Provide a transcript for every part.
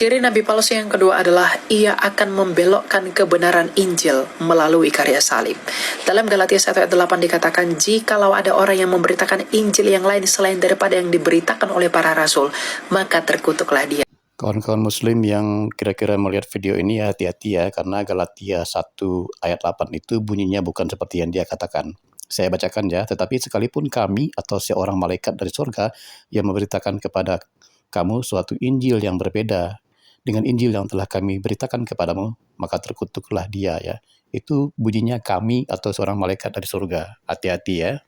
Ciri Nabi palsu yang kedua adalah ia akan membelokkan kebenaran Injil melalui karya salib. Dalam Galatia 1 ayat 8 dikatakan, jikalau ada orang yang memberitakan Injil yang lain selain daripada yang diberitakan oleh para rasul, maka terkutuklah dia. Kawan-kawan muslim yang kira-kira melihat video ini ya hati-hati ya, karena Galatia 1 ayat 8 itu bunyinya bukan seperti yang dia katakan. Saya bacakan ya, tetapi sekalipun kami atau seorang malaikat dari surga yang memberitakan kepada kamu suatu Injil yang berbeda dengan Injil yang telah kami beritakan kepadamu, maka terkutuklah dia ya. Itu bunyinya kami atau seorang malaikat dari surga. Hati-hati ya.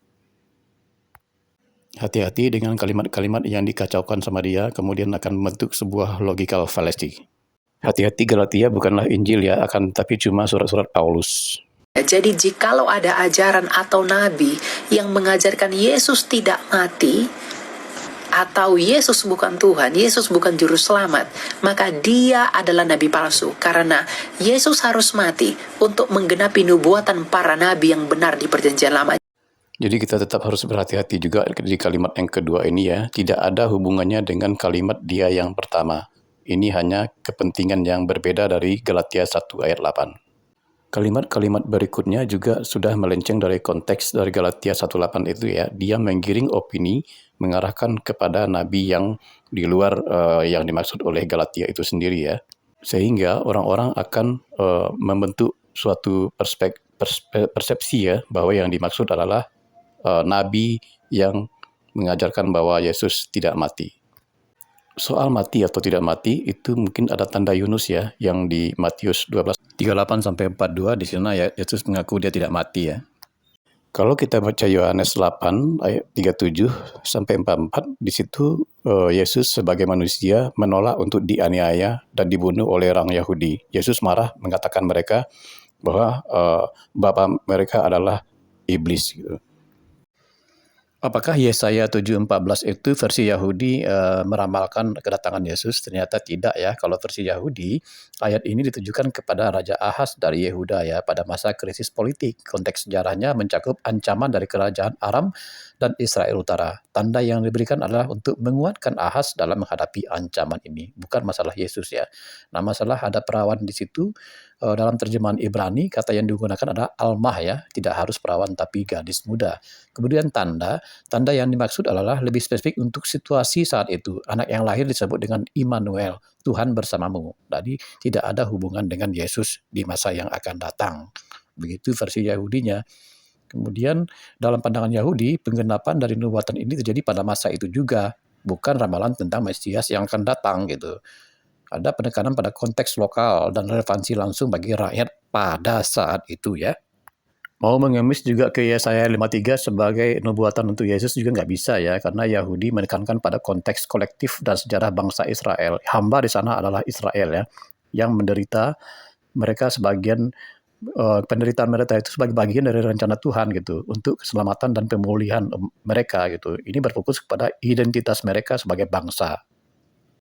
Hati-hati dengan kalimat-kalimat yang dikacaukan sama dia, kemudian akan membentuk sebuah logical fallacy. Hati-hati, Galatia bukanlah Injil ya, akan tapi cuma surat-surat Paulus. Jadi jikalau ada ajaran atau nabi yang mengajarkan Yesus tidak mati, atau Yesus bukan Tuhan, Yesus bukan juru selamat, maka dia adalah nabi palsu. Karena Yesus harus mati untuk menggenapi nubuatan para nabi yang benar di perjanjian lama. Jadi kita tetap harus berhati-hati juga di kalimat yang kedua ini ya. Tidak ada hubungannya dengan kalimat dia yang pertama. Ini hanya kepentingan yang berbeda dari Galatia 1 ayat 8. Kalimat-kalimat berikutnya juga sudah melenceng dari konteks dari Galatia 1:8 itu ya. Dia menggiring opini mengarahkan kepada nabi yang di luar yang dimaksud oleh Galatia itu sendiri ya. Sehingga orang-orang akan membentuk suatu persepsi ya bahwa yang dimaksud adalah nabi yang mengajarkan bahwa Yesus tidak mati. Soal mati atau tidak mati itu mungkin ada tanda Yunus ya yang di Matius 12:38-42 di sana ya Yesus mengaku dia tidak mati ya. Kalau kita baca Yohanes 8 ayat 37-44 di situ Yesus sebagai manusia menolak untuk dianiaya dan dibunuh oleh orang Yahudi. Yesus marah mengatakan mereka bahwa bapa mereka adalah iblis gitu. Apakah Yesaya 7:14 itu versi Yahudi meramalkan kedatangan Yesus? Ternyata tidak ya. Kalau versi Yahudi, ayat ini ditujukan kepada Raja Ahaz dari Yehuda ya pada masa krisis politik. Konteks sejarahnya mencakup ancaman dari kerajaan Aram dan Israel Utara. Tanda yang diberikan adalah untuk menguatkan Ahaz dalam menghadapi ancaman ini. Bukan masalah Yesus ya. Nah masalah ada perawan di situ. Dalam terjemahan Ibrani, kata yang digunakan adalah almah ya. Tidak harus perawan tapi gadis muda. Kemudian tanda yang dimaksud adalah lebih spesifik untuk situasi saat itu. Anak yang lahir disebut dengan Immanuel, Tuhan bersamamu. Jadi tidak ada hubungan dengan Yesus di masa yang akan datang. Begitu versi Yahudinya. Kemudian dalam pandangan Yahudi, penggenapan dari nubuatan ini terjadi pada masa itu juga. Bukan ramalan tentang Mesias yang akan datang gitu. Ada penekanan pada konteks lokal dan relevansi langsung bagi rakyat pada saat itu ya. Mau mengemis juga ke Yesaya 53 sebagai nubuatan untuk Yesus juga nggak bisa ya, karena Yahudi menekankan pada konteks kolektif dan sejarah bangsa Israel. Hamba di sana adalah Israel ya, yang menderita mereka sebagian penderitaan mereka itu sebagai bagian dari rencana Tuhan gitu untuk keselamatan dan pemulihan mereka gitu. Ini berfokus kepada identitas mereka sebagai bangsa.